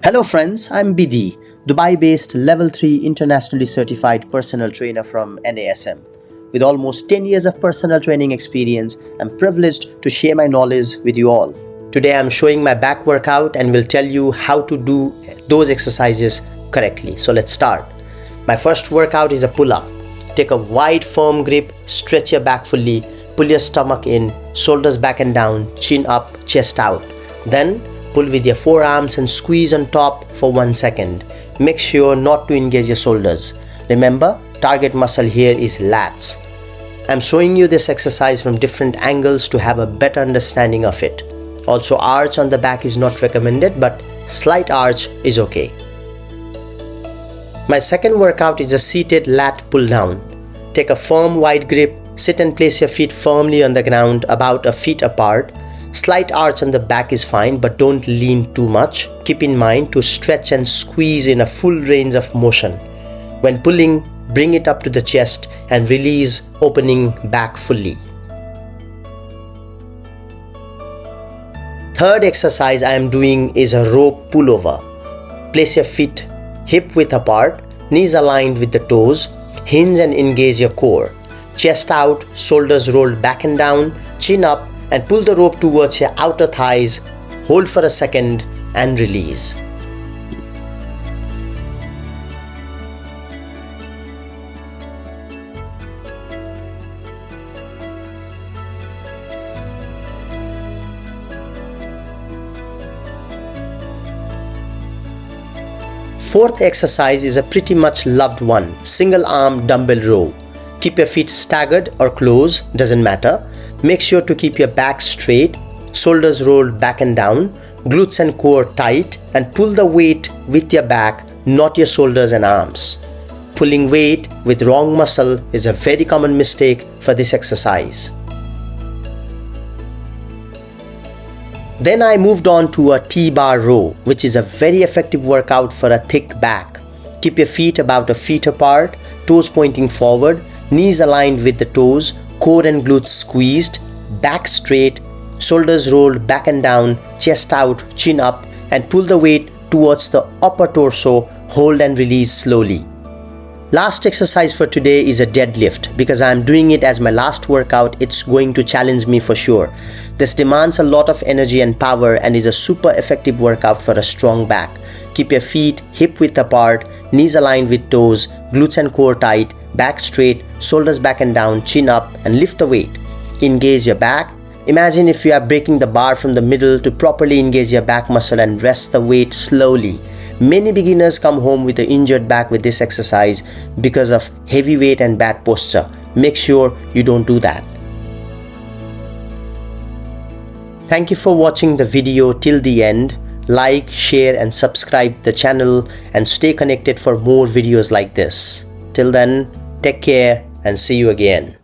Hello friends, I'm Bidhi, Dubai-based Level 3 internationally certified personal trainer from NASM. With almost 10 years of personal training experience, I'm privileged to share my knowledge with you all. Today I'm showing my back workout and will tell you how to do those exercises correctly. So let's start. My first workout is a pull-up. Take a wide firm grip, stretch your back fully, pull your stomach in, shoulders back and down, chin up, chest out. Then pull with your forearms and squeeze on top for 1 second. Make sure not to engage your shoulders. Remember, target muscle here is lats. I'm showing you this exercise from different angles to have a better understanding of it. Also, arch on the back is not recommended, but slight arch is okay. My second workout is a seated lat pull down. Take a firm wide grip, sit and place your feet firmly on the ground about a feet apart. Slight arch on the back is fine, but don't lean too much. Keep in mind to stretch and squeeze in a full range of motion. When pulling, bring it up to the chest and release, opening back fully. Third exercise I am doing is a rope pullover. Place your feet hip width apart, knees aligned with the toes, hinge and engage your core. Chest out, shoulders rolled back and down, chin up, and pull the rope towards your outer thighs, hold for a second and release. Fourth exercise is a pretty much loved one, single arm dumbbell row. Keep your feet staggered or close, doesn't matter. Make sure to keep your back straight, shoulders rolled back and down, glutes and core tight, and pull the weight with your back, not your shoulders and arms. Pulling weight with wrong muscle is a very common mistake for this exercise. Then I moved on to a T-bar row, which is a very effective workout for a thick back. Keep your feet about a feet apart, toes pointing forward, knees aligned with the toes, core and glutes squeezed, back straight, shoulders rolled back and down, chest out, chin up, and pull the weight towards the upper torso, hold and release slowly. Last exercise for today is a deadlift. Because I am doing it as my last workout, it's going to challenge me for sure. This demands a lot of energy and power and is a super effective workout for a strong back. Keep your feet hip width apart, knees aligned with toes, glutes and core tight, back straight, shoulders back and down, chin up, and lift the weight. Engage your back. Imagine if you are breaking the bar from the middle to properly engage your back muscle and rest the weight slowly. Many beginners come home with an injured back with this exercise because of heavy weight and bad posture. Make sure you don't do that. Thank you for watching the video till the end. Like, share and subscribe the channel and stay connected for more videos like this. Till then, take care and see you again.